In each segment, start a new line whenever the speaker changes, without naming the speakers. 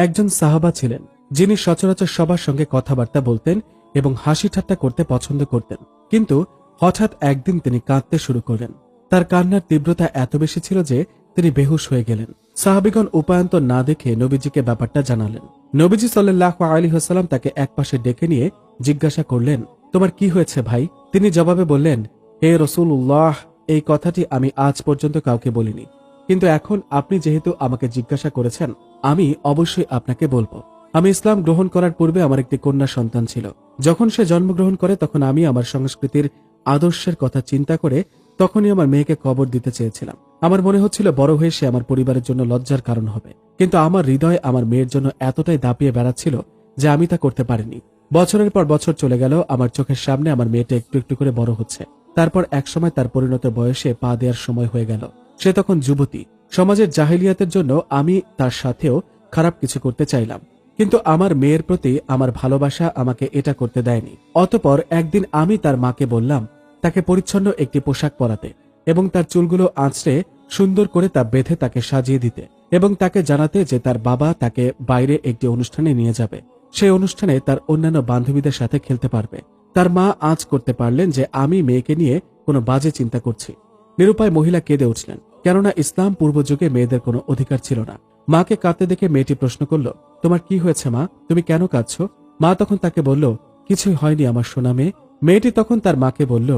একজন সাহাবা ছিলেন যিনি সচরাচর সবার সঙ্গে কথাবার্তা বলতেন এবং হাসি ঠাট্টা করতে পছন্দ করতেন, কিন্তু হঠাৎ একদিন তিনি কাঁদতে শুরু করলেন। তার কান্নার তীব্রতা এত বেশি ছিল যে তিনি বেহুশ হয়ে গেলেন। সাহাবিগণ উপায়ন্তর না দেখে নবীজিকে ব্যাপারটা জানালেন। নবীজি সাল্লাল্লাহু আলাইহি ওয়াসাল্লাম তাকে একপাশে ডেকে নিয়ে জিজ্ঞাসা করলেন, তোমার কি হয়েছে ভাই? তিনি জবাবে বললেন, হে রাসূলুল্লাহ, এই কথাটি আমি আজ পর্যন্ত কাউকে বলিনি, কিন্তু এখন আপনি যেহেতু আমাকে জিজ্ঞাসা করেছেন, আমি অবশ্যই আপনাকে বলবো। আমি ইসলাম গ্রহণ করার পূর্বে আমার একটি কন্যা সন্তান ছিল। যখন সে জন্মগ্রহণ করে তখন আমি আমার সংস্কৃতির আদর্শের কথা চিন্তা করে তখনই আমার মেয়েকে কবর দিতে চেয়েছিলাম। আমার মনে হচ্ছিল বড় হয়ে সে আমার পরিবারের জন্য লজ্জার কারণ হবে, কিন্তু আমার হৃদয় আমার মেয়ের জন্য এতটাই দাপিয়ে বেড়াচ্ছিল যে আমি তা করতে পারিনি। বছরের পর বছর চলে গেল, আমার চোখের সামনে আমার মেয়েটা একটু একটু করে বড় হচ্ছে। তারপর একসময় তার পরিণত বয়সে পা দেওয়ার সময় হয়ে গেল। সে তখন যুবতী। সমাজের জাহিলিয়াতের জন্য আমি তার সাথেও খারাপ কিছু করতে চাইলাম, কিন্তু আমার মেয়ের প্রতি আমার ভালোবাসা আমাকে এটা করতে দেয়নি। অতঃপর একদিন আমি তার মাকে বললাম তাকে পরিচ্ছন্ন একটি পোশাক পরাতে এবং তার চুলগুলো আঁচড়ে সুন্দর করে তা বেঁধে তাকে সাজিয়ে দিতে এবং তাকে জানাতে যে তার বাবা তাকে বাইরে একটি অনুষ্ঠানে নিয়ে যাবে। সেই অনুষ্ঠানে তার অন্যান্য বান্ধবীদের সাথে খেলতে পারবে। তার মা আঁচ করতে পারলেন যে আমি মেয়েকে নিয়ে কোনো বাজে চিন্তা করছি। নিরুপায় মহিলা কেঁদে উঠলেন, কেননা ইসলাম পূর্ব যুগে মেয়েদের কোনো অধিকার ছিল না। মাকে কাঁদতে দেখে মেয়েটি প্রশ্ন করল, তোমার কি হয়েছে মা? তুমি কেন কাঁদছো? মা তখন তাকে বলল, কিছুই হয়নি আমার সোনা মেয়ে। মেয়েটি তখন তার মাকে বলল,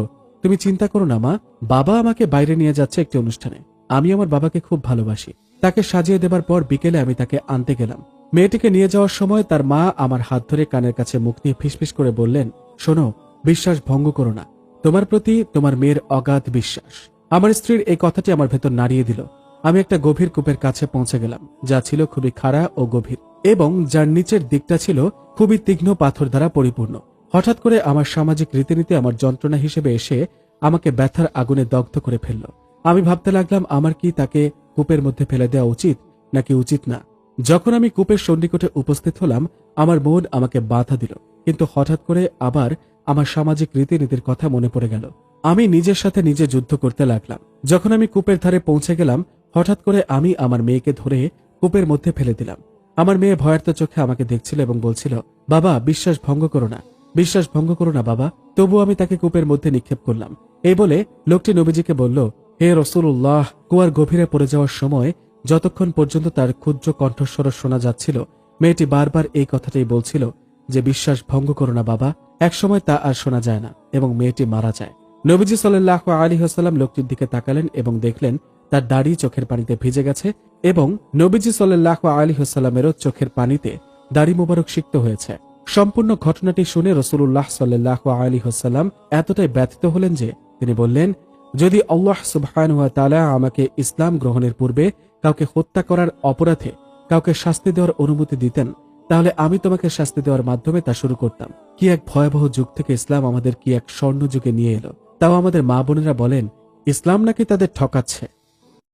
তুমি চিন্তা করো না মা, বাবা আমাকে বাইরে নিয়ে যাচ্ছে একটি অনুষ্ঠানে। আমি আমার বাবাকে খুব ভালোবাসি। তাকে সাজিয়ে দেবার পর বিকেলে আমি তাকে আনতে গেলাম। মেয়েটিকে নিয়ে যাওয়ার সময় তার মা আমার হাত ধরে কানের কাছে মুখ নিয়ে ফিসফিস করে বললেন, শোনো, বিশ্বাস ভঙ্গ করো না। তোমার প্রতি তোমার মেয়ের অগাধ বিশ্বাস। আমার স্ত্রীর এই কথাটি আমার ভেতর নাড়িয়ে দিল। আমি একটা গভীর কূপের কাছে পৌঁছে গেলাম, যা ছিল খুবই খাড়া ও গভীর এবং যার নিচের দিকটা ছিল খুবই তীক্ষ্ণ পাথর দ্বারা পরিপূর্ণ। হঠাৎ করে আমার সামাজিক রীতিনীতি আমার যন্ত্রণা হিসেবে এসে আমাকে ব্যথার আগুনে দগ্ধ করে ফেলল। আমি ভাবতে লাগলাম আমার কি তাকে কূপের মধ্যে ফেলে দেওয়া উচিত নাকি উচিত না। যখন আমি কূপের সন্নিকটে উপস্থিত হলাম, আমার মন আমাকে বাধা দিল, কিন্তু হঠাৎ করে আবার আমার সামাজিক রীতিনীতির কথা মনে পড়ে গেল। আমি নিজের সাথে নিজে যুদ্ধ করতে লাগলাম। যখন আমি কূপের ধারে পৌঁছে গেলাম, হঠাৎ করে আমি আমার মেয়েকে ধরে কূপের মধ্যে ফেলে দিলাম। আমার মেয়ে ভয়ার্ত চোখে আমাকে দেখছিল এবং বলছিল, বাবা, বিশ্বাস ভঙ্গ করো না, বিশ্বাস ভঙ্গ করো না বাবা। তবু আমি তাকে কূপের মধ্যে নিক্ষেপ করলাম। এই বলে লোকটি নবীজিকে বলল, হে রাসূলুল্লাহ, কুয়ার গভীরে পড়ে যাওয়ার সময় যতক্ষণ পর্যন্ত তার ক্ষুদ্র কণ্ঠস্বর শোনা যাচ্ছিল, মেয়েটি বারবার এই কথাটাই বলছিল যে বিশ্বাস ভঙ্গ করো না বাবা। একসময় তা আর শোনা যায় না এবং মেয়েটি মারা যায়। নবীজি সাল্লাল্লাহু আলাইহি ওয়াসাল্লাম লোকটির দিকে তাকালেন এবং দেখলেন তার দাড়ি চোখের পানিতে ভিজে গেছে এবং নবীজি সাল্লাল্লাহু আলাইহি ওয়াসাল্লামেরও চোখের পানিতে দাড়ি মোবারক সিক্ত হয়েছে। সম্পূর্ণ ঘটনাটি শুনে রাসূলুল্লাহ সাল্লাল্লাহু আলাইহি ওয়াসাল্লাম এতটাই ব্যথিত হলেন যে তিনি বললেন, যদি আল্লাহ সুবহানাহু ওয়া তাআলা আমাকে ইসলাম গ্রহণের পূর্বে কাউকে হত্যা করার অপরাধে কাউকে শাস্তি দেওয়ার অনুমতি দিতেন, তাহলে আমি তোমাকে শাস্তি দেওয়ার মাধ্যমে তা শুরু করতাম। কি এক ভয়াবহ যুগ থেকে ইসলাম আমাদের কি এক স্বর্ণ যুগে নিয়ে এলো। তাও আমাদের মা বোনেরা বলেন ইসলাম নাকি তাদের ঠকাচ্ছে।